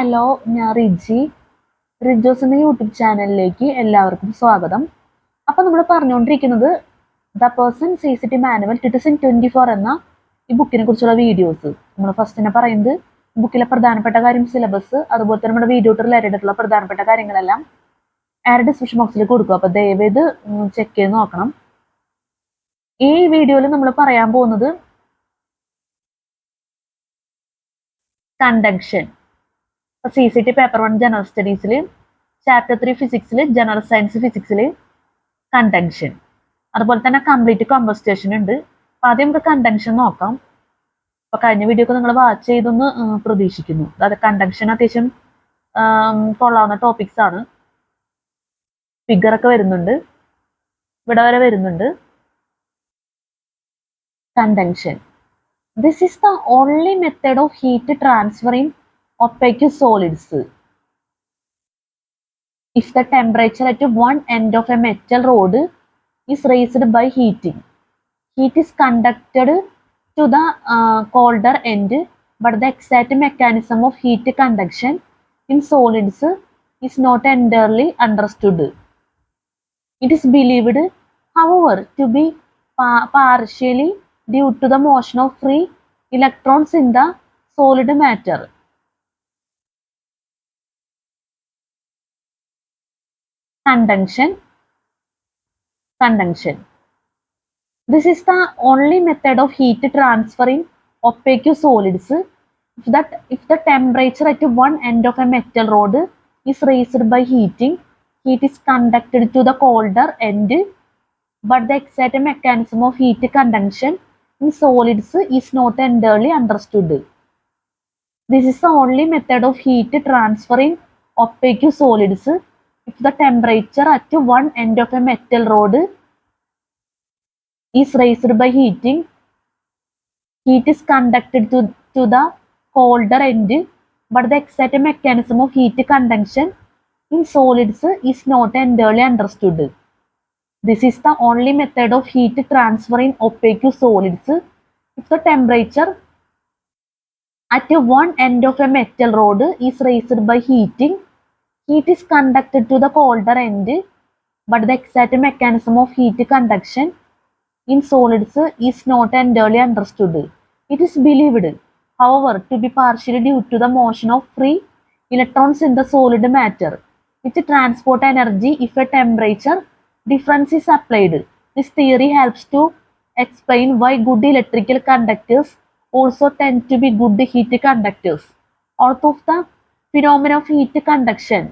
Hello, ഞാൻ റിജോസ് എന്ന YouTube ചാനലിലേക്ക് എല്ലാവർക്കും സ്വാഗതം. അപ്പോൾ നമ്മൾ പറഞ്ഞുകൊണ്ടിരിക്കുന്നത് ദ പേഴ്സൺ CCT മാനുവൽ 2024 എന്ന ഈ ബുക്കിനെ കുറിച്ചുള്ള വീഡിയോസ്. നമ്മൾ ഫസ്റ്റ് തന്നെ പറയുന്നത് ബുക്കിലെ പ്രധാനപ്പെട്ട കാര്യം, സിലബസ്, അതുപോലെ തന്നെ നമ്മുടെ വീഡിയോ റിലേറ്റഡ് ആയിട്ടുള്ള പ്രധാനപ്പെട്ട കാര്യങ്ങളെല്ലാം ഡിസ്ക്രിപ്ഷൻ ബോക്സിൽ കൊടുക്കും. അപ്പോൾ ദയവേത് ചെക്ക് ചെയ്ത് നോക്കണം. ഈ വീഡിയോയിൽ നമ്മൾ പറയാൻ പോകുന്നത് കണ്ടക്ഷൻ. CCT പേപ്പർ 1 ജനറൽ സ്റ്റഡീസിൽ ചാപ്റ്റർ 3 ഫിസിക്സിൽ, ജനറൽ സയൻസ് ഫിസിക്സിൽ കണ്ടക്ഷൻ, അതുപോലെ തന്നെ കംപ്ലീറ്റ് കമ്പസ്റ്റേഷൻ ഉണ്ട്. അപ്പം ആദ്യം നമുക്ക് കണ്ടക്ഷൻ നോക്കാം. അപ്പോൾ കഴിഞ്ഞ വീഡിയോ ഒക്കെ നിങ്ങൾ വാച്ച് ചെയ്തെന്ന് പ്രതീക്ഷിക്കുന്നു. അതായത് കണ്ടക്ഷൻ അത്യാവശ്യം കൊള്ളാവുന്ന ടോപ്പിക്സ് ആണ്. ഫിഗറൊക്കെ വരുന്നുണ്ട്, ഇവിടെ വരെ വരുന്നുണ്ട്. Conduction. This is the only method of heat transfer in opaque solids. If the temperature at one end of a metal rod is raised by heating, heat is conducted to the colder end, but the exact mechanism of heat conduction in solids is not entirely understood. It is believed, however, to be partially due to the motion of free electrons in the solid matter. Conduction. This is the only method of heat transfer in opaque solids. If the temperature at one end of a metal rod is raised by heating, heat is conducted to the colder end, but the exact mechanism of heat conduction in solids is not entirely understood. This is the only method of heat transfer in opaque solids. If the temperature at one end of a metal rod is raised by heating, heat is conducted to the colder end, but the exact mechanism of heat conduction in solids is not entirely understood. This is the only method of heat transfer in opaque solids. If the temperature at one end of a metal rod is raised by heating, heat is conducted to the colder end, but the exact mechanism of heat conduction in solids is not entirely understood. It is believed, however, to be partially due to the motion of free electrons in the solid matter, which transport energy if a temperature difference is applied. This theory helps to explain why good electrical conductors also tend to be good heat conductors. Although of the phenomenon of heat conduction,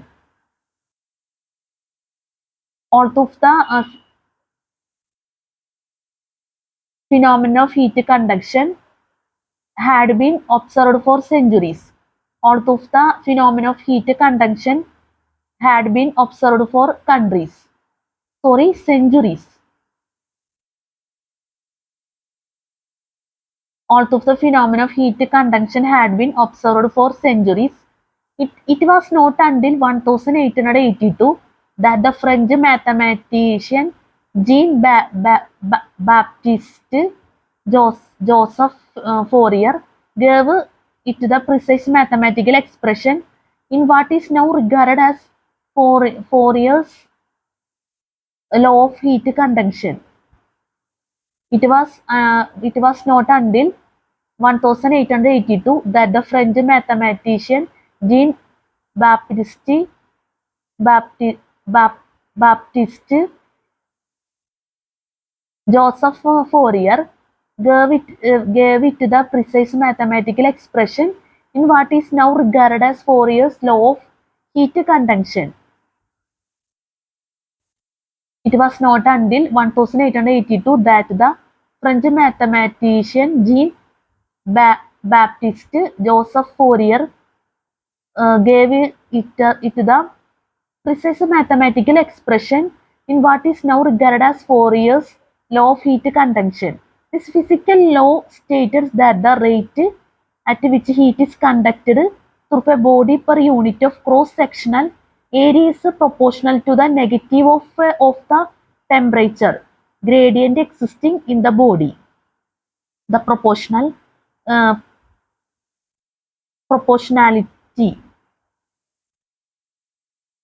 phenomenon of heat conduction had been observed for centuries. Although the phenomenon of heat conduction had been observed for centuries. Although the phenomenon of heat conduction had been observed for centuries, it was not until 1882 that the French mathematician Jean-Baptiste Joseph Fourier gave it the precise mathematical expression in what is now regarded as Fourier's law of heat conduction. It was not until 1882 that the French mathematician Jean-Baptiste Joseph Fourier gave it the precise mathematical expression in what is now regarded as Fourier's law of heat conduction. It was not until 1882 that the French mathematician Jean-Baptiste Joseph Fourier gave it the precise mathematical expression in what is now regarded as Fourier's law of heat conduction. This physical law states that the rate at which heat is conducted through a body per unit of cross-sectional area is proportional to the negative of the temperature gradient existing in the body. The proportionality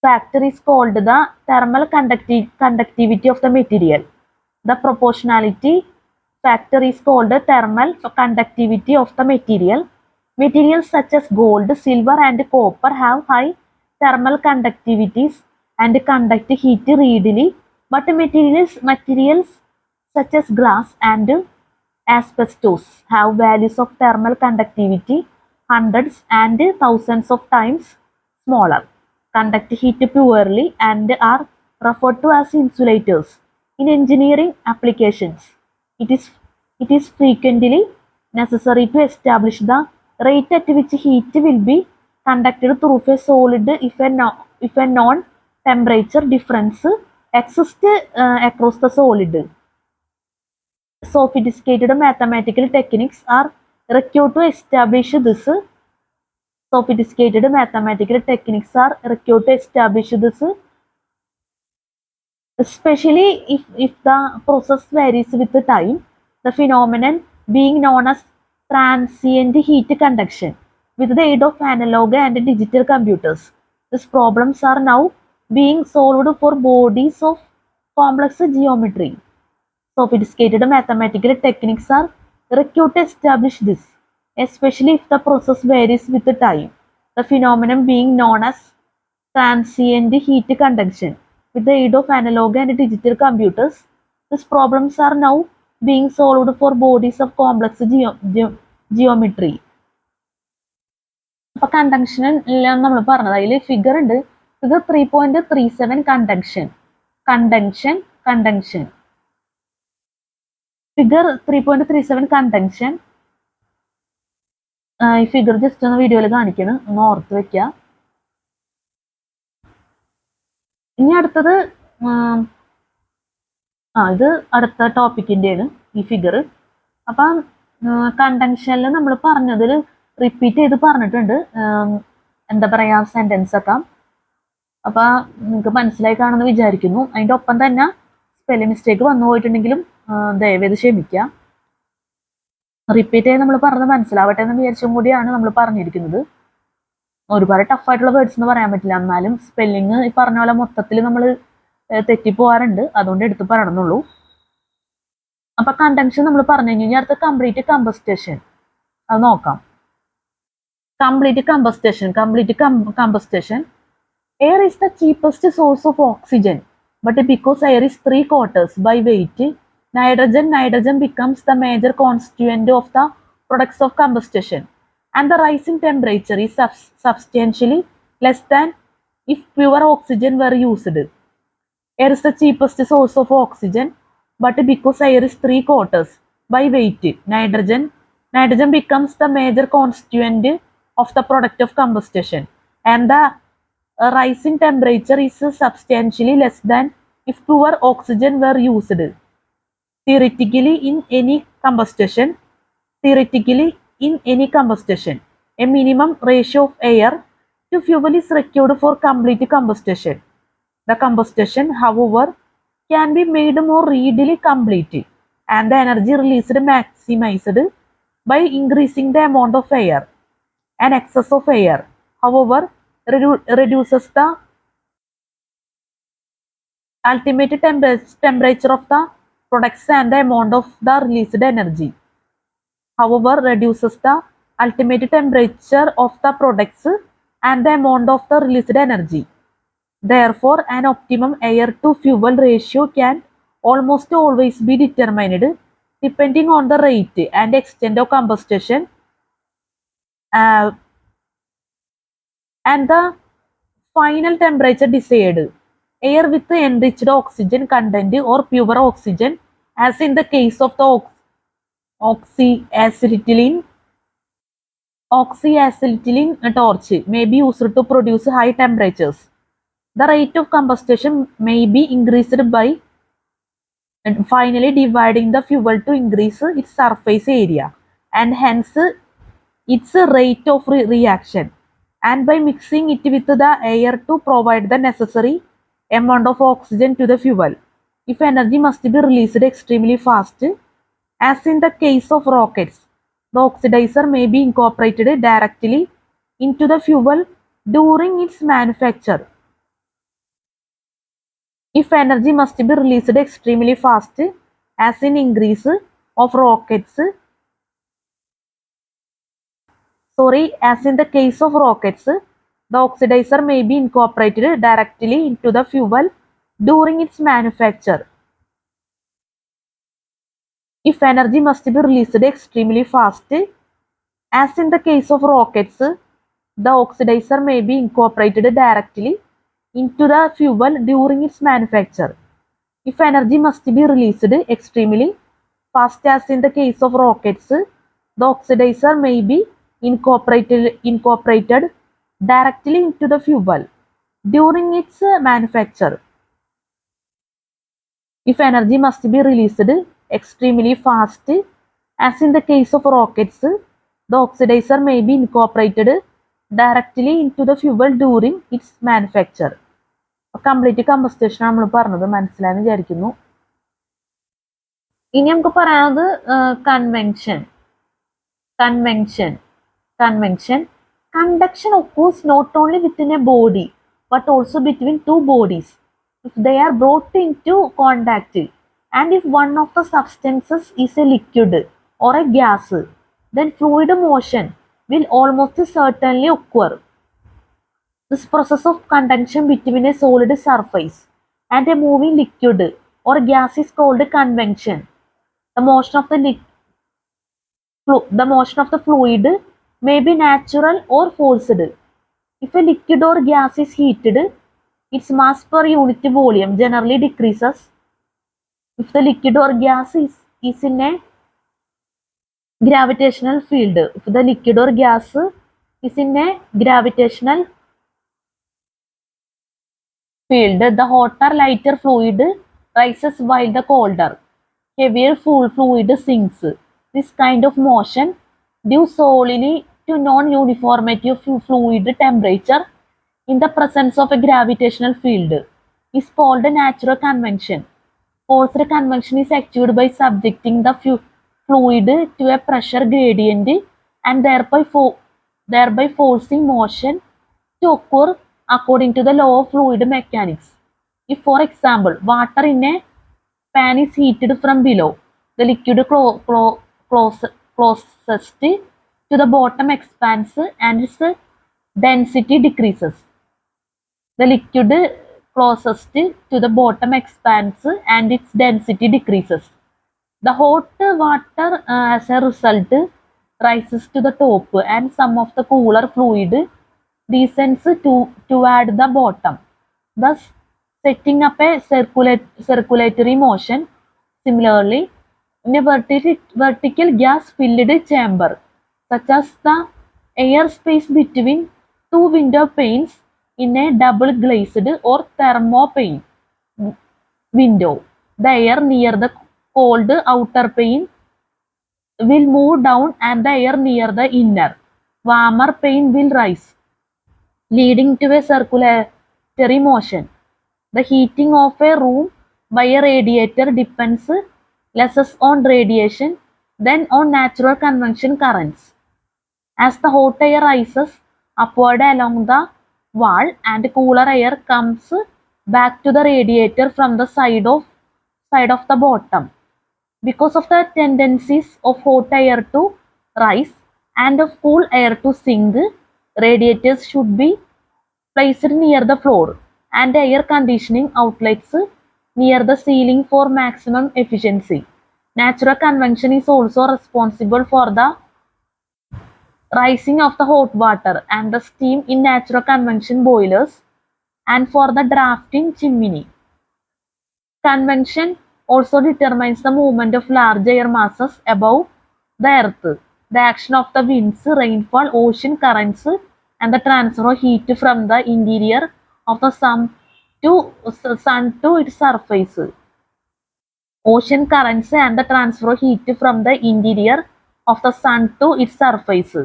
factor is called the thermal conductivity of the material. The proportionality factor is called the thermal conductivity of the material. Materials such as gold, silver and copper have high thermal conductivities and conduct heat readily, but materials such as glass and asbestos have values of thermal conductivity hundreds and thousands of times smaller, conduct heat poorly, and are referred to as insulators. In engineering applications, it is frequently necessary to establish the rate at which heat will be conducted through a solid if a non-temperature difference exists across the solid. Sophisticated mathematical techniques are required to establish this. Sophisticated mathematical techniques are required to establish this, especially if the process varies with the time. The phenomenon being known as transient heat conduction with the aid of analog and digital computers. These problems are now being solved for bodies of complex geometry. Sophisticated mathematical techniques are required to establish this, especially if the process varies with the time. The phenomenon being known as transient heat conduction with the aid of analog and digital computers. These problems are now being solved for bodies of complex geometry. അപ്പോൾ conduction എല്ലാം നമ്മൾ പറഞ്ഞത് അതിൽ figure ഉണ്ട്. Figure 3.37 conduction figure 3.37 conduction. ഈ figure just ഒന്ന് വീഡിയോയിൽ കാണിക്കണം, ഒന്ന് ഓർത്ത് വെക്കുക. ഇനി അടുത്തത് ഇത് അടുത്ത ടോപ്പിക്കിൻ്റെയാണ് ഈ ഫിഗർ. അപ്പം കണ്ടക്ഷനിൽ നമ്മൾ പറഞ്ഞതിൽ റിപ്പീറ്റ് ചെയ്ത് പറഞ്ഞിട്ടുണ്ട്, എന്താ പറയുക, സെൻറ്റൻസ് ഒക്കെ. അപ്പം നിങ്ങൾക്ക് മനസ്സിലായി കാണുമെന്ന് വിചാരിക്കുന്നു. അതിൻ്റെ ഒപ്പം തന്നെ സ്പെല്ലിംഗ് മിസ്റ്റേക്ക് വന്നു പോയിട്ടുണ്ടെങ്കിലും ദയവേത് ക്ഷമിക്കുക. റിപ്പീറ്റ് ചെയ്ത് നമ്മൾ പറഞ്ഞത് മനസ്സിലാവട്ടെ എന്ന് വിചാരിച്ചും കൂടിയാണ് നമ്മൾ പറഞ്ഞിരിക്കുന്നത്. ഒരുപാട് ടഫായിട്ടുള്ള വേർഡ്സ് എന്ന് പറയാൻ പറ്റില്ല, എന്നാലും സ്പെല്ലിങ് ഈ പറഞ്ഞ പോലെ മൊത്തത്തിൽ നമ്മൾ തെറ്റിപ്പോവാറുണ്ട്, അതുകൊണ്ട് എടുത്ത് പറയണമെന്നുള്ളൂ. അപ്പൊ കണ്ടക്ഷൻ നമ്മൾ പറഞ്ഞു കഴിഞ്ഞാൽ അടുത്ത കംപ്ലീറ്റ് കമ്പസ്റ്റേഷൻ അത് നോക്കാം. Complete combustion. Air is the cheapest source of oxygen, but because air is 3/4 by weight, nitrogen becomes the major constituent of the products of combustion, and the rising temperature is substantially less than if pure oxygen were used. Air is the cheapest source of oxygen, but because air is 3/4 by weight, nitrogen becomes the major constituent of the product of combustion, and the rising temperature is substantially less than if pure oxygen were used. Theoretically, in any combustion, a minimum ratio of air to fuel is required for complete combustion. The combustion, however, can be made more readily complete, and the energy released maximized by increasing the amount of air. An excess of air, however, reduces the ultimate temperature of the products and the amount of the released energy. Therefore, an optimum air to fuel ratio can almost always be determined depending on the rate and extent of combustion and the final temperature desired. Air with enriched oxygen content or pure oxygen, as in the case of the oxyacetylene torch, may be used to produce high temperatures. The rate of combustion may be increased by finally dividing the fuel to increase its surface area and hence its rate of reaction, and by mixing it with the air to provide the necessary amount of oxygen to the fuel. If energy must be released extremely fast, as in the case of rockets, the oxidizer may be incorporated directly into the fuel during its manufacture. If energy must be released extremely fast, as in increase of rockets, as in the case of rockets, the oxidizer may be incorporated directly into the fuel during its manufacture. If energy must be released extremely fast, as in the case of rockets, the oxidizer may be incorporated directly into the fuel during its manufacture. If energy must be released extremely fast, as in the case of rockets, the oxidizer may be incorporated directly into the fuel during its manufacture. If energy must be released extremely fast, as in the case of rockets, the oxidizer may be incorporated directly into the fuel during its manufacture. Complete combustion നമ്മൾ പറഞ്ഞത് മനസ്സിലായെന്ന് വിചാരിക്കുന്നു. ഇനി നമുക്ക് പറയാനുള്ളത് convection. Conduction occurs not only within a body but also between two bodies if they are brought into contact, and if one of the substances is a liquid or a gas, then fluid motion will almost certainly occur. This process of conduction between a solid surface and a moving liquid or gas is called convection. The motion of the fluid may be natural or forced. If a liquid or gas is heated, its mass per unit volume generally decreases. If the liquid or gas is in a gravitational field, the hotter, lighter fluid rises while the colder, heavier fluid sinks. This kind of motion, due solely to non-uniformity of fluid temperature in the presence of a gravitational field, is called a natural convection. Forced convection is achieved by subjecting the fluid to a pressure gradient and thereby forcing motion to occur according to the law of fluid mechanics. If, for example, water in a pan is heated from below, the liquid closest to the bottom expands and its density decreases. The liquid closest to the bottom expands and its density decreases. The hot water, as a result, rises to the top and some of the cooler fluid descends toward the bottom, thus setting up a circulatory motion. Similarly, in a vertical gas-filled chamber, such as the air space between two window panes in a double glazed or thermopane window, the air near the cold outer pane will move down and the air near the inner, warmer pane will rise, leading to a circulatory motion. The heating of a room by a radiator depends less on radiation than on natural convection currents. As the hot air rises upward along the wall and cooler air comes back to the radiator from the side of the bottom. Because of the tendencies of hot air to rise and of cool air to sink, radiators should be placed near the floor and air conditioning outlets near the ceiling for maximum efficiency. Natural convection is also responsible for the rising of the hot water and the steam in natural convection boilers and for the drafting chimney. Convection also determines the movement of large air masses above the earth, the action of the winds, rainfall, ocean currents, and the transfer of heat from the interior of the sun to its surface. Ocean currents and the transfer of heat from the interior of the sun to its surface.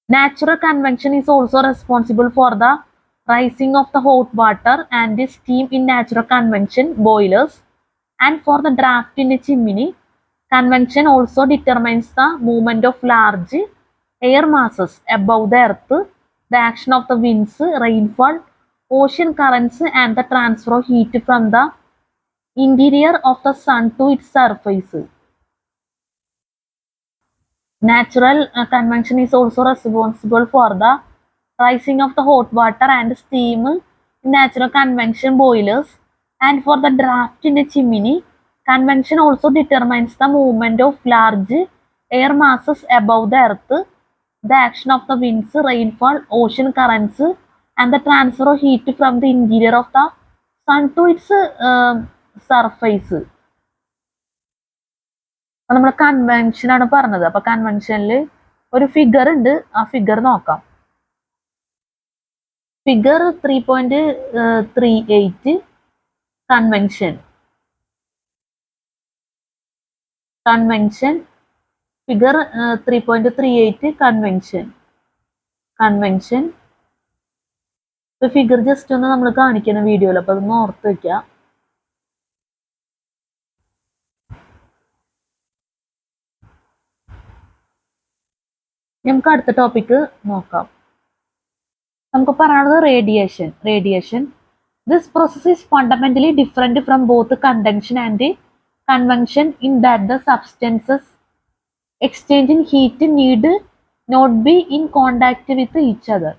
Natural convection is also responsible for the rising of the hot water and the steam in natural convection boilers and for the draft in a chimney. Convection also determines the movement of large air masses above the earth, the action of the winds, rainfall, ocean currents and the transfer of heat from the interior of the sun to its surface. Natural convection is also responsible for the rising of the hot water and steam in natural convection boilers and for the draft in a chimney. Convection also determines the movement of large air masses above the earth, the action of the winds, rainfall, ocean currents, and the transfer of heat from the interior of the sun to its surface. നമ്മൾ convention ആണ് പറഞ്ഞത്. അപ്പൊ കൺവെൻഷനിൽ ഒരു figure ഉണ്ട്, ആ figure നോക്കാം. Figure 3.38 convention figure 3.38 convention figure just ഒന്ന് നമ്മൾ കാണിക്കുന്ന വീഡിയോയിൽ, അപ്പൊ അതൊന്ന് ഓർത്ത് വെക്കാം. നമുക്ക് അടുത്ത ടോപ്പിക്ക് നോക്കാം. നമുക്ക് പറയാനുള്ളത് radiation. This process is fundamentally different from both conduction and convention in that the substances exchanging heat need not be in contact with each other.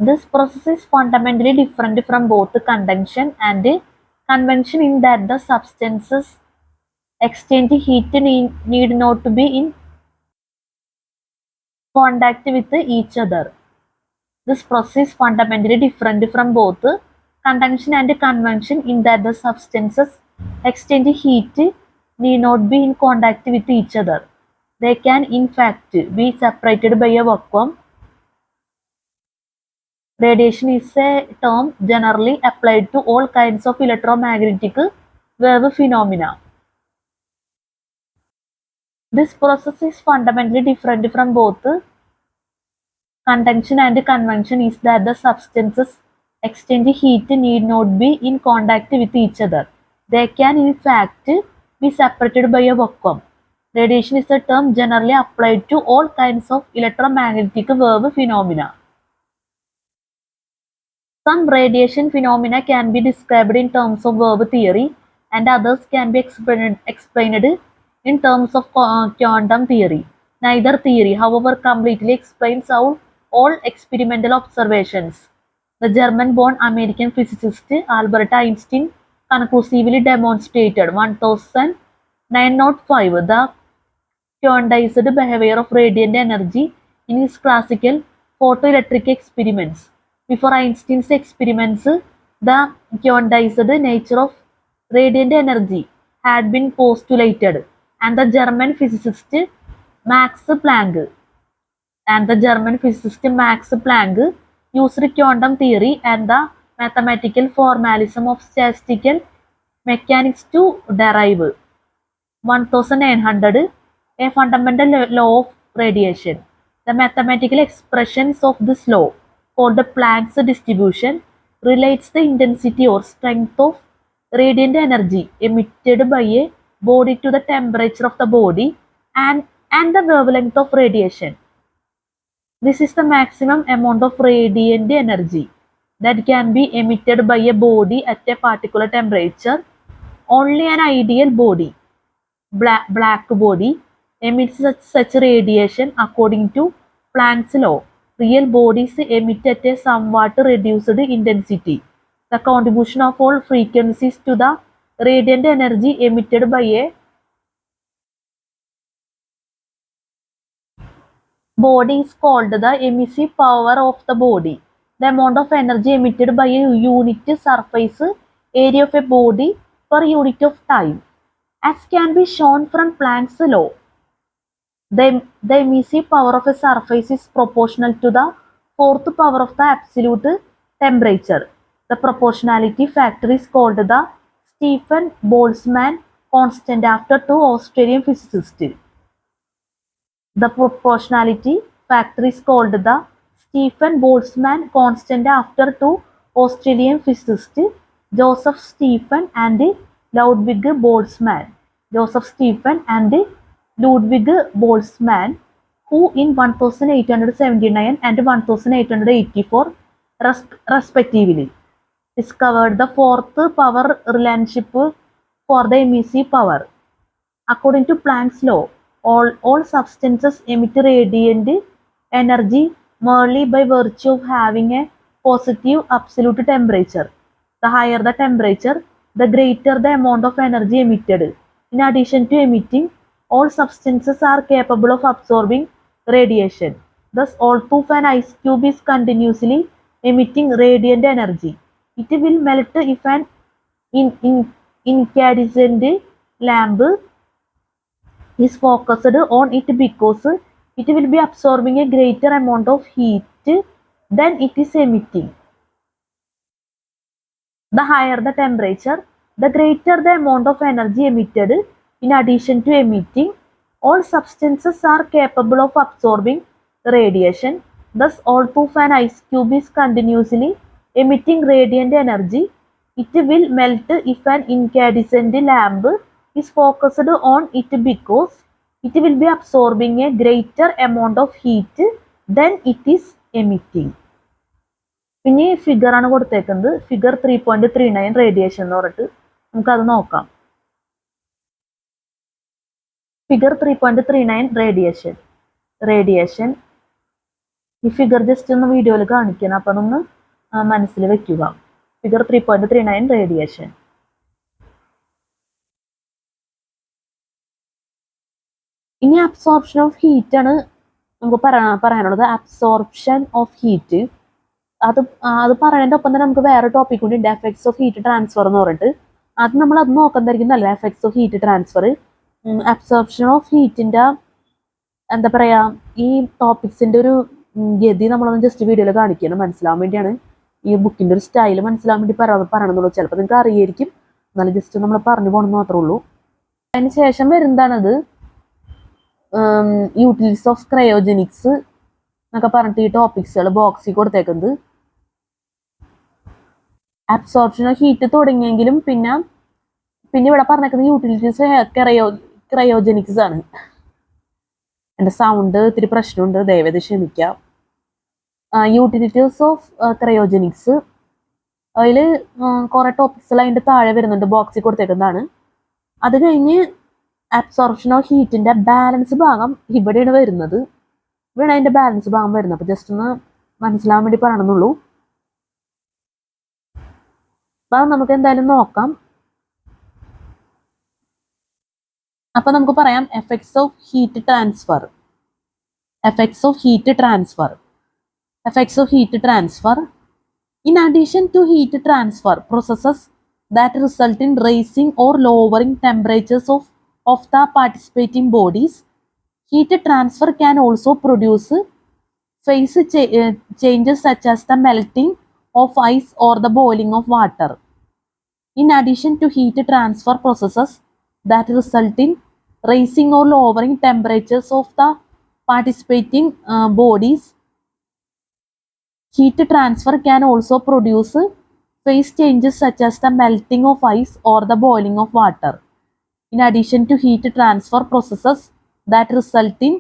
This process is fundamentally different from both conduction and convection in that the substances exchanging heat need not to be in contact with each other. This process is fundamentally different from both conduction and convection in that the substances exchanging heat need not be in contact with each other. They can in fact be separated by a vacuum. Radiation is a term generally applied to all kinds of electromagnetic wave phenomena. This process is fundamentally different from both conduction and convection is that the substances exchanging heat need not be in contact with each other. They can in fact be separated by a vacuum. Radiation is a term generally applied to all kinds of electromagnetic wave phenomena. Some radiation phenomena can be described in terms of wave theory and others can be explained in terms of quantum theory. Neither theory, however, completely explains all experimental observations. The German-born American physicist Albert Einstein conclusively demonstrated 1905 the quantized behavior of radiant energy in his classical photoelectric experiments. Before Einstein's experiments, the quantized nature of radiant energy had been postulated, and the German physicist Max Planck used quantum theory and the mathematical formalism of statistical mechanics to derive 1900 a fundamental law of radiation. The mathematical expressions of this law, called the Planck's distribution, relates the intensity or strength of radiant energy emitted by a body to the temperature of the body and the wavelength of radiation. This is the maximum amount of radiant energy that can be emitted by a body at a particular temperature. Only an ideal body, black body, emits such radiation according to Planck's law. Real bodies emit at a somewhat reduced intensity. The contribution of all frequencies to the radiant energy emitted by a body is called the emissive power of the body. The amount of energy emitted by a unit surface area of a body per unit of time. As can be shown from Planck's law, the emissive power of a surface is proportional to the fourth power of the absolute temperature. The proportionality factor is called the Stefan-Boltzmann constant after two Australian physicists. The proportionality factor is called the Stefan-Boltzmann constant after two Australian physicists, Joseph Stefan and Ludwig Boltzmann. who in 1879 and 1884 respectively discovered the fourth power relationship for the emissive power. According to Planck's law, all substances emit radiant energy merely by virtue of having a positive absolute temperature. The higher the temperature, the greater the amount of energy emitted. In addition to emitting, all substances are capable of absorbing radiation. Thus, although an ice cube is continuously emitting radiant energy, it will melt if an incandescent lamp is focused on it because it will be absorbing a greater amount of heat than it is emitting. The higher the temperature, the greater the amount of energy emitted. In addition to emitting, all substances are capable of absorbing radiation. Thus, although an ice cube is continuously emitting radiant energy, it will melt if an incandescent lamp is focused on it because it will be absorbing a greater amount of heat than it is emitting. പിന്നെ figure ആണ് കൊടുത്തേക്കുന്നത്. Figure 3.39 radiation എന്ന് പറഞ്ഞിട്ട് നമുക്കത് നോക്കാം. Figure 3.39 radiation ഈ figure just ഒന്ന് വീഡിയോയിൽ കാണിക്കണം, അപ്പം അതൊന്ന് മനസ്സിൽ വെക്കുക. Figure 3.39 radiation. ഇനി അബ്സോർപ്ഷൻ ഓഫ് ഹീറ്റ് ആണ് നമുക്ക് പറയാനുള്ളത്. അബ്സോർപ്ഷൻ ഓഫ് ഹീറ്റ് അത് പറയുന്നതിൻ്റെ ഒപ്പം തന്നെ നമുക്ക് വേറെ ടോപ്പിക് കൂടി ഉണ്ട്, എഫക്ട്സ് ഓഫ് ഹീറ്റ് ട്രാൻസ്ഫർ എന്ന് പറഞ്ഞിട്ട്. അത് നമ്മൾ അത് നോക്കുന്നതായിരിക്കും നല്ല. Effects of heat transfer, absorption of ഹീറ്റിൻ്റെ എന്താ പറയുക, ഈ ടോപ്പിക്സിൻ്റെ ഒരു ഗതി നമ്മളൊന്ന് ജസ്റ്റ് വീഡിയോയിൽ കാണിക്കണം, മനസ്സിലാവാൻ വേണ്ടിയാണ്. ഈ ബുക്കിൻ്റെ ഒരു സ്റ്റൈൽ മനസ്സിലാവാൻ വേണ്ടി പറയണമെന്നുള്ളൂ. ചിലപ്പോൾ നിങ്ങൾക്ക് അറിയായിരിക്കും, എന്നാലും ജസ്റ്റ് നമ്മൾ പറഞ്ഞു പോകണമെന്ന് മാത്രമേ ഉള്ളൂ. അതിന് ശേഷം വരുന്നതാണത് യൂട്ടിലിറ്റീസ് ഓഫ് ക്രയോജനിക്സ് എന്നൊക്കെ പറഞ്ഞിട്ട് ഈ ടോപ്പിക്സുകൾ ബോക്സിൽ കൊടുത്തേക്കുന്നത്. അബ്സോർപ്ഷൻ ഓഫ് ഹീറ്റ് തുടങ്ങിയെങ്കിലും പിന്നെ ഇവിടെ പറഞ്ഞേക്കുന്നത് യൂട്ടിലിറ്റീസ് ക്രയോജനിക്സ് ആണ്. എൻ്റെ സൗണ്ട് ഇത്തിരി പ്രശ്നമുണ്ട്, ദയവേത് ക്ഷമിക്കാം. യൂട്ടിലിറ്റീസ് ഓഫ് ക്രയോജനിക്സ്, അതിൽ കുറേ ടോപ്പിക്സുകൾ അതിൻ്റെ താഴെ വരുന്നുണ്ട്, ബോക്സിൽ കൊടുത്തേക്കുന്നതാണ്. അത് കഴിഞ്ഞ് അബ്സോർപ്ഷൻ ഓഫ് ഹീറ്റിൻ്റെ ബാലൻസ് ഭാഗം ഇവിടെയാണ് വരുന്നത്. ഇവിടെയാണ് അതിൻ്റെ ബാലൻസ് ഭാഗം വരുന്നത്. അപ്പോൾ ജസ്റ്റ് ഒന്ന് മനസ്സിലാവാൻ വേണ്ടി പറയണമെന്നുള്ളൂ. അപ്പം നമുക്ക് എന്തായാലും നോക്കാം. അപ്പം നമുക്ക് പറയാം effects of heat transfer. Effects of heat transfer. In addition to heat transfer processes that result in raising or lowering temperatures of the participating bodies, heat transfer can also produce phase changes such as the melting of ice or the boiling of water. In addition to heat transfer processes that result in raising or lowering temperatures of the participating bodies, heat transfer can also produce phase changes such as the melting of ice or the boiling of water. In addition to heat transfer processes that result in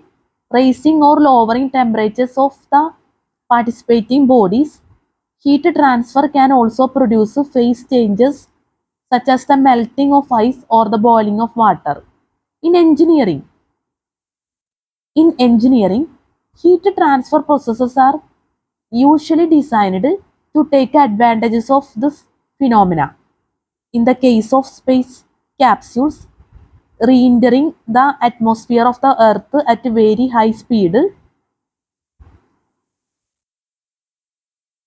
raising or lowering temperatures of the participating bodies, heat transfer can also produce phase changes such as the melting of ice or the boiling of water. In engineering, heat transfer processes are usually designed to take advantages of this phenomena. In the case of space capsules re-entering the atmosphere of the Earth at very high speed,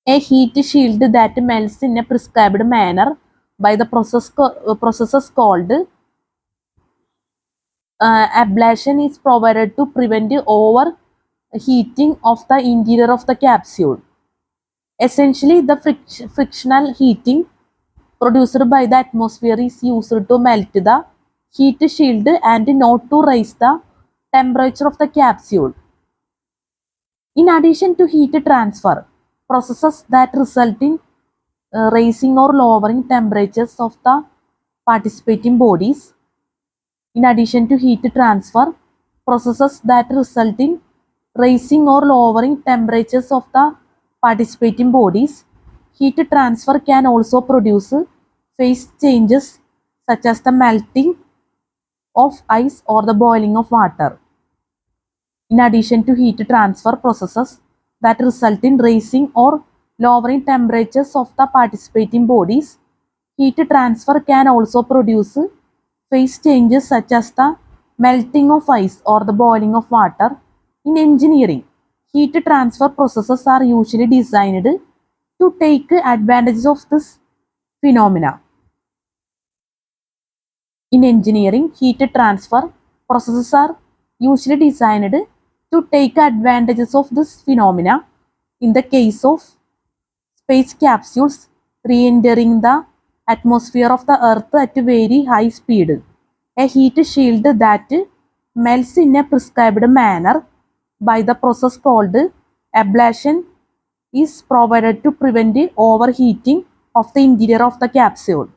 a heat shield that melts in a prescribed manner by the processes called ablation is provided to prevent overheating of the interior of the capsule. Essentially, the frictional heating produced by the atmosphere is used to melt the heat shield and not to raise the temperature of the capsule. In addition to heat transfer, processes that result in raising or lowering temperatures of the participating bodies. In addition to heat transfer, processes that result in raising or lowering temperatures of the participating bodies. Heat transfer can also produce phase changes such as the melting of ice or the boiling of water. In addition to heat transfer processes that result in raising or lowering temperatures of the participating bodies, heat transfer can also produce phase changes such as the melting of ice or the boiling of water. In engineering, heat transfer processes are usually designed to take advantage of this phenomena. In engineering, heat transfer processes are usually designed to take advantages of this phenomena. In the case of space capsules re-entering the atmosphere of the Earth at very high speed, a heat shield that melts in a prescribed manner by the process called ablation is provided to prevent overheating of the interior of the capsule.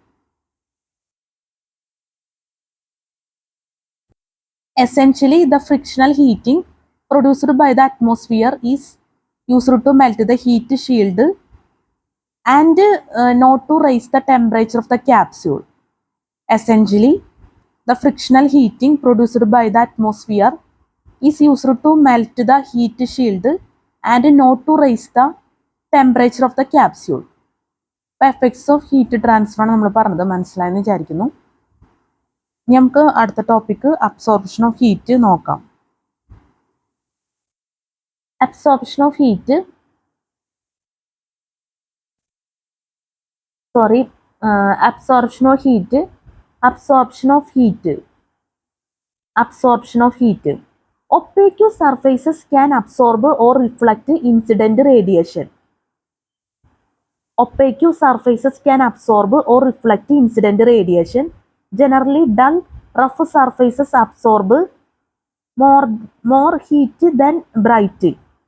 Essentially, the frictional heating produced by the atmosphere is used to melt the heat shield and not to raise the temperature of the capsule. Essentially, the frictional heating produced by the atmosphere is used to melt the heat shield and not to raise the temperature of the capsule. Effects of heat transfer നമ്മൾ പറഞ്ഞത് മനസ്സിലായെന്ന് വിചാരിക്കുന്നു. നമുക്ക് അടുത്ത topic absorption of heat നോക്കാം. Absorption of heat, absorption of heat. Opaque surfaces can absorb or reflect incident radiation. Opaque surfaces can absorb or reflect incident radiation. Generally, dull, rough surfaces absorb more heat than bright,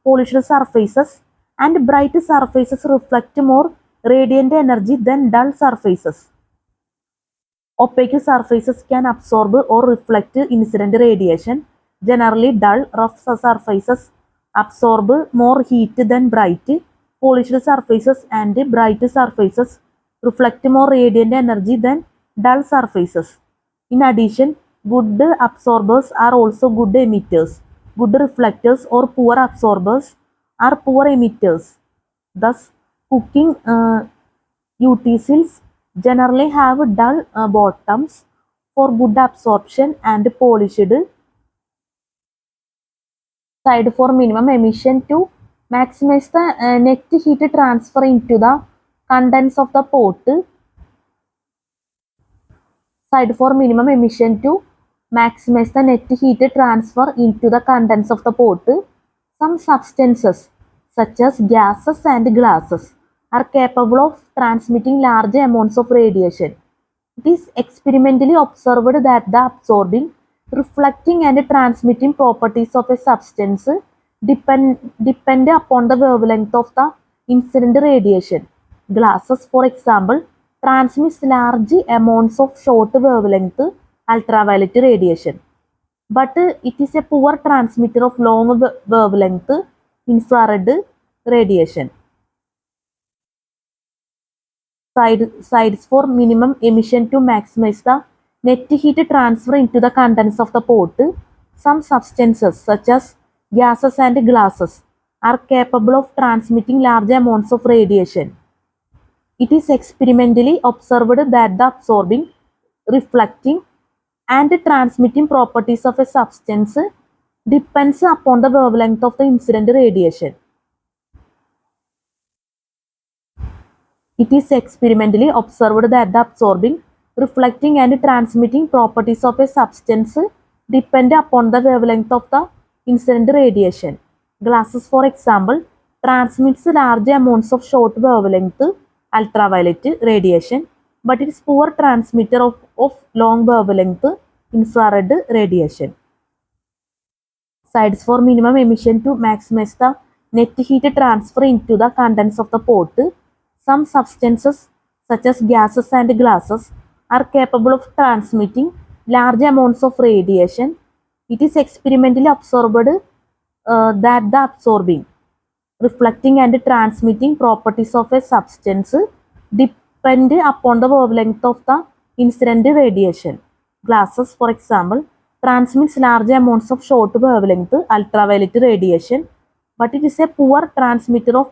polished surfaces, and bright surfaces reflect more radiant energy than dull surfaces. Opaque surfaces can absorb or reflect incident radiation. Generally, dull, rough surfaces absorb more heat than bright, polished surfaces, and bright surfaces reflect more radiant energy than dull surfaces. In addition, good absorbers are also good emitters. Good reflectors or poor absorbers are poor emitters. Thus, cooking utensils generally have dull bottoms for good absorption and polished side for minimum emission to maximize the net heat transfer into the contents of the pot. Side for minimum emission to maximize the net heat transfer into the contents of the pot. Some substances such as gases and glasses are capable of transmitting large amounts of radiation. It is experimentally observed that the absorbing, reflecting and transmitting properties of a substance depend upon the wavelength of the incident radiation. Glasses, for example, transmits large amounts of short wavelength ultraviolet radiation, but it is a poor transmitter of long wavelength infrared radiation. Sides for minimum emission to maximize the net heat transfer into the contents of the pot. Some substances such as gases and glasses are capable of transmitting large amounts of radiation. It is experimentally observed that the absorbing, reflecting and transmitting properties of a substance depends upon the wavelength of the incident radiation. It is experimentally observed that the absorbing, reflecting and transmitting properties of a substance depend upon the wavelength of the incident radiation. Glasses, for example, transmits large amounts of short wavelength ultraviolet radiation, but it is poor transmitter of long wavelength infrared radiation. Sides for minimum emission to maximize the net heat transfer into the contents of the pot. Some substances such as gases and glasses are capable of transmitting large amounts of radiation. It is experimentally observed that the absorbing, reflecting and transmitting properties of a substance depend upon the wavelength of the incident radiation. Glasses, for example, transmits large amounts of short wavelength ultraviolet radiation, but it is a poor transmitter of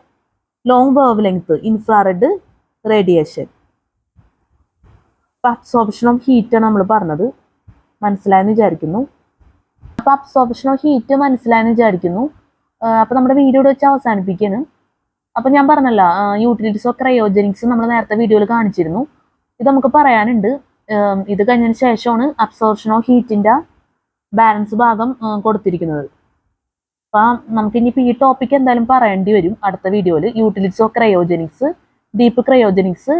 long wavelength infrared radiation. അപ്പോൾ absorption of ഹീറ്റാണ് നമ്മൾ പറഞ്ഞത്. മനസ്സിലായെന്ന് വിചാരിക്കുന്നു. അപ്പോൾ absorption of heat മനസ്സിലായെന്ന് വിചാരിക്കുന്നു. അപ്പോൾ നമ്മുടെ വീഡിയോ വെച്ച് അവസാനിപ്പിക്കുകയാണ്. അപ്പോൾ ഞാൻ പറഞ്ഞല്ല, യൂട്ടിലിറ്റീസ് ഓഫ് ക്രയോജനിക്സ് നമ്മൾ നേരത്തെ വീഡിയോയിൽ കാണിച്ചിരുന്നു. ഇത് നമുക്ക് പറയാനുണ്ട്. ഇത് കഴിഞ്ഞതിന് ശേഷമാണ് അബ്സോർപ്ഷൻ ഓഫ് ഹീറ്റിൻ്റെ ബാലൻസ് ഭാഗം കൊടുത്തിരിക്കുന്നത്. അപ്പം നമുക്കിനിയിപ്പോൾ ഈ ടോപ്പിക്ക് എന്തായാലും പറയേണ്ടി വരും അടുത്ത വീഡിയോയിൽ. Utilities of cryogenics, deep cryogenics,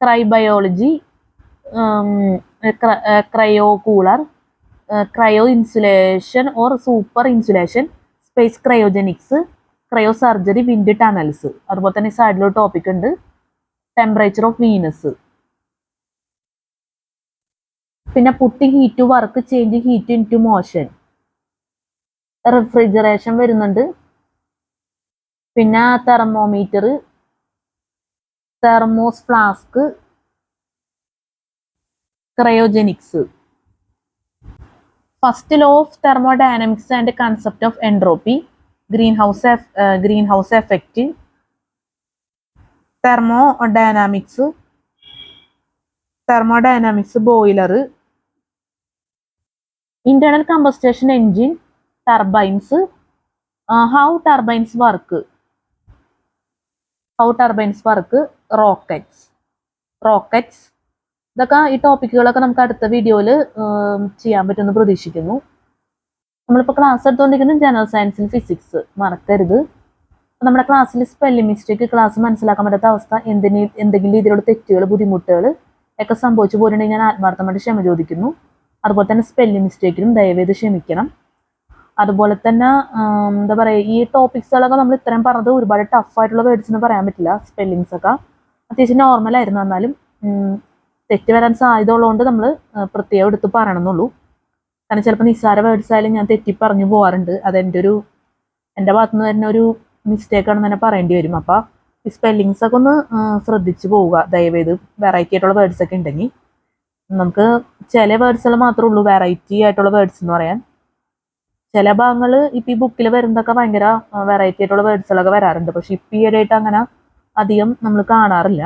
cryobiology, cryo cooler, cryo insulation or super insulation, space cryogenics, cryo surgery, wind tunnels. അതുപോലെ തന്നെ സൈഡിലൊരു ടോപ്പിക് ഉണ്ട്, ടെമ്പറേച്ചർ ഓഫ് വീനസ്. പിന്നെ putting heat to work, change heat into motion, refrigeration വരുന്നുണ്ട്. പിന്നെ thermometer, thermos flask, cryogenics. First law of thermodynamics and concept of entropy, greenhouse effect, thermodynamics boiler, internal combustion engine, turbines, how turbines work, rockets. ഇതൊക്കെ ഈ ടോപ്പിക്കുകളൊക്കെ നമുക്ക് അടുത്ത വീഡിയോയിൽ ചെയ്യാൻ പറ്റുമെന്ന് പ്രതീക്ഷിക്കുന്നു. നമ്മളിപ്പോൾ ക്ലാസ് എടുത്തുകൊണ്ടിരിക്കുന്നത് ജനറൽ സയൻസിൽ ഫിസിക്സ്, മറക്കരുത്. നമ്മുടെ ക്ലാസ്സിൽ സ്പെല്ലിംഗ് മിസ്റ്റേക്ക്, ക്ലാസ് മനസ്സിലാക്കാൻ പറ്റാത്ത അവസ്ഥ, എന്തെങ്കിലും രീതിയിലുള്ള തെറ്റുകൾ, ബുദ്ധിമുട്ടുകൾ ഒക്കെ സംഭവിച്ചു പോയിട്ടുണ്ടെങ്കിൽ ഞാൻ ആത്മാർത്ഥമായിട്ട് ക്ഷമ ചോദിക്കുന്നു. അതുപോലെ തന്നെ സ്പെല്ലിംഗ് മിസ്റ്റേക്കിനും ദയവേത് ക്ഷമിക്കണം. അതുപോലെ തന്നെ എന്താ പറയുക, ഈ ടോപ്പിക്സുകളൊക്കെ നമ്മൾ ഇത്രയും പറഞ്ഞത് ഒരുപാട് ടഫായിട്ടുള്ള വേർഡ്സ് എന്ന് പറയാൻ പറ്റില്ല. സ്പെല്ലിങ്സ് ഒക്കെ അത്യാവശ്യം നോർമലായിരുന്നു, എന്നാലും തെറ്റ് വരാൻ സാധ്യത ഉള്ളതുകൊണ്ട് നമ്മൾ പ്രത്യേകം എടുത്ത് പറയണമെന്നുള്ളൂ. കാരണം ചിലപ്പോൾ നിസ്സാര വേർഡ്സ് ആയാലും ഞാൻ തെറ്റി പറഞ്ഞു പോകാറുണ്ട്. എൻ്റെ ഭാഗത്തുനിന്ന് വരുന്ന ഒരു മിസ്റ്റേക്കാണെന്ന് തന്നെ പറയേണ്ടി വരും. അപ്പോൾ ഈ സ്പെല്ലിങ്സ് ഒക്കെ ഒന്ന് ശ്രദ്ധിച്ച് പോവുക ദയവേത്. വെറൈറ്റി ആയിട്ടുള്ള വേർഡ്സ് ഒക്കെ ഉണ്ടെങ്കിൽ നമുക്ക് ചില വേർഡ്സുകൾ മാത്രമേ ഉള്ളൂ വെറൈറ്റി ആയിട്ടുള്ള വേർഡ്സ് എന്ന് പറയാൻ. ചില ഭാഗങ്ങൾ ഇപ്പം ഈ ബുക്കിൽ വരുന്നതൊക്കെ ഭയങ്കര വെറൈറ്റി ആയിട്ടുള്ള വേർഡ്സുകളൊക്കെ വരാറുണ്ട്. പക്ഷെ ഇപ്പം ഈയിടെയായിട്ട് അങ്ങനെ അധികം നമ്മൾ കാണാറില്ല.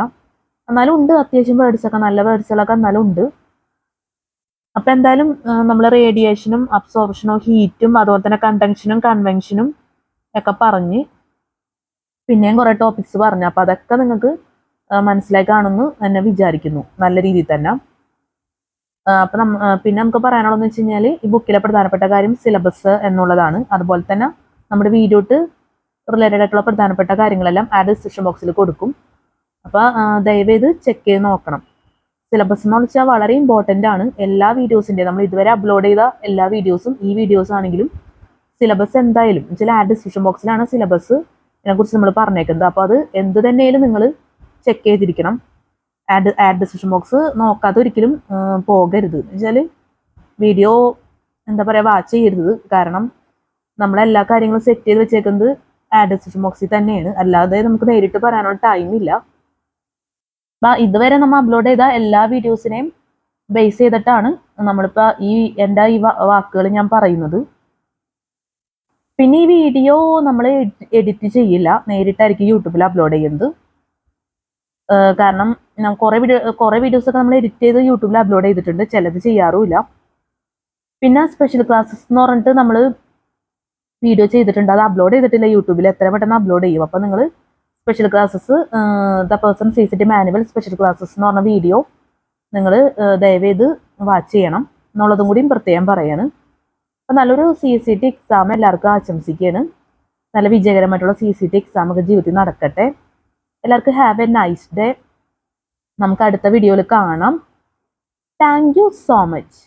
എന്നാലും ഉണ്ട്, അത്യാവശ്യം വേർഡ്സൊക്കെ, നല്ല വേർഡ്സുകളൊക്കെ എന്നാലും ഉണ്ട്. അപ്പം എന്തായാലും നമ്മൾ റേഡിയേഷനും അബ്സോർപ്ഷനും ഹീറ്റും അതുപോലെ തന്നെ കണ്ടക്ഷനും കൺവെൻഷനും ഒക്കെ പറഞ്ഞ് പിന്നെയും കുറേ ടോപ്പിക്സ് പറഞ്ഞു. അപ്പം അതൊക്കെ നിങ്ങൾക്ക് മനസ്സിലായി കാണുമെന്ന് തന്നെ വിചാരിക്കുന്നു, നല്ല രീതിയിൽ തന്നെ. അപ്പം പിന്നെ നമുക്ക് പറയാനുള്ളതെന്ന് വെച്ച് കഴിഞ്ഞാൽ ഈ ബുക്കിലെ പ്രധാനപ്പെട്ട കാര്യം സിലബസ് എന്നുള്ളതാണ്. അതുപോലെ തന്നെ നമ്മുടെ വീഡിയോട്ട് റിലേറ്റഡ് ആയിട്ടുള്ള പ്രധാനപ്പെട്ട കാര്യങ്ങളെല്ലാം ഡിസ്ക്രിപ്ഷൻ ബോക്സിൽ കൊടുക്കും. അപ്പോൾ ദയവേത് ചെക്ക് ചെയ്ത് നോക്കണം. സിലബസ് എന്ന് വെച്ചാൽ വളരെ ഇമ്പോർട്ടൻ്റ് ആണ്. എല്ലാ വീഡിയോസിൻ്റെയും നമ്മൾ ഇതുവരെ അപ്ലോഡ് ചെയ്ത എല്ലാ വീഡിയോസും, ഈ വീഡിയോസ് ആണെങ്കിലും സിലബസ് എന്തായാലും ചില ഡിസ്ക്രിപ്ഷൻ ബോക്സിലാണ് സിലബസ് ഇതിനെക്കുറിച്ച് നമ്മൾ പറഞ്ഞേക്കുന്നത്. അപ്പോൾ അത് എന്ത് തന്നെയാലും നിങ്ങൾ ചെക്ക് ചെയ്തിരിക്കണം. ഡിസ്ക്രിപ്ഷൻ ബോക്സ് നോക്കാതെ ഒരിക്കലും പോകരുത്. എന്ന് വെച്ചാൽ വീഡിയോ എന്താ പറയുക, വാച്ച് ചെയ്യരുത്. കാരണം നമ്മളെല്ലാ കാര്യങ്ങളും സെറ്റ് ചെയ്ത് വെച്ചേക്കുന്നത് ഡിസ്ക്രിപ്ഷൻ ബോക്സിൽ തന്നെയാണ്. അല്ലാതെ നമുക്ക് നേരിട്ട് പറയാനുള്ള ടൈമില്ല. അപ്പം ഇതുവരെ നമ്മൾ അപ്ലോഡ് ചെയ്ത എല്ലാ വീഡിയോസിനെയും ബേസ് ചെയ്തിട്ടാണ് നമ്മളിപ്പോൾ എൻ്റെ ഈ വാക്കുകൾ ഞാൻ പറയുന്നത്. പിന്നെ ഈ വീഡിയോ നമ്മൾ എഡിറ്റ് ചെയ്യില്ല, നേരിട്ടായിരിക്കും യൂട്യൂബിൽ അപ്ലോഡ് ചെയ്യുന്നത്. കാരണം കുറേ വീഡിയോസൊക്കെ നമ്മൾ എഡിറ്റ് ചെയ്ത് യൂട്യൂബിൽ അപ്ലോഡ് ചെയ്തിട്ടുണ്ട്, ചിലത് ചെയ്യാറുമില്ല. പിന്നെ സ്പെഷ്യൽ ക്ലാസ്സസ് എന്ന് പറഞ്ഞിട്ട് നമ്മൾ വീഡിയോ ചെയ്തിട്ടുണ്ട്, അത് അപ്ലോഡ് ചെയ്തിട്ടില്ല യൂട്യൂബിൽ. എത്ര പെട്ടെന്ന് അപ്ലോഡ് ചെയ്യും. അപ്പോൾ നിങ്ങൾ special classes, the person CCT manual special classes എന്ന് പറഞ്ഞ വീഡിയോ നിങ്ങൾ ദയവേത് വാച്ച് ചെയ്യണം എന്നുള്ളതും കൂടിയും പ്രത്യേകം പറയാണ്. അപ്പോൾ നല്ലൊരു CCT എക്സാം എല്ലാവർക്കും ആശംസിക്കുകയാണ്. നല്ല വിജയകരമായിട്ടുള്ള CCT എക്സാം ഒക്കെ ജീവിതത്തിൽ നടക്കട്ടെ. എല്ലാവർക്കും ഹാവ് എ നൈസ് ഡേ. നമുക്ക് അടുത്ത വീഡിയോയിൽ കാണാം. Thank you so much.